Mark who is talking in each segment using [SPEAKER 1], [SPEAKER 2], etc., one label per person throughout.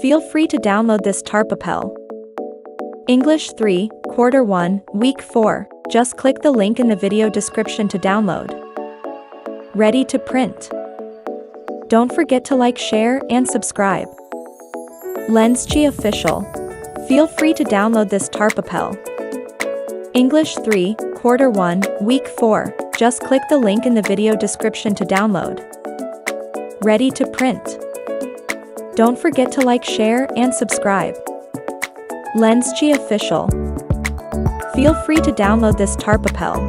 [SPEAKER 1] Feel free to download this Tarpapel. English 3, Quarter 1, Week 4. Just click the link in the video description to download. Ready to print. Don't forget to like, share, and subscribe. Lenschi Official. Feel free to download this Tarpapel. English 3, Quarter 1, Week 4. Just click the link in the video description to download. Ready to print. Don't forget to like, share, and subscribe. Lenschi Official. Feel free to download this Tarpapel.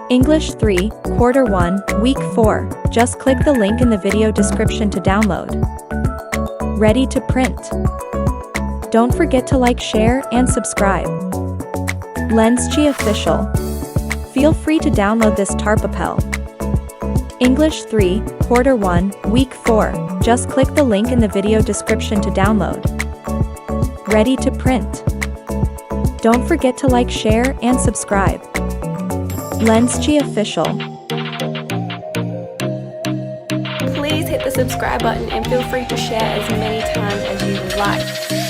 [SPEAKER 1] English 3, Quarter 1, Week 4. Just click the link in the video description to download. Ready to print. Don't forget to like, share, and subscribe. Lenschi Official. Feel free to download this Tarpapel. English 3, Quarter 1, Week 4. Just click the link in the video description to download. Ready to print. Don't forget to like, share, and subscribe. Lenschi Official.
[SPEAKER 2] Please hit the subscribe button and feel free to share as many times as you would like.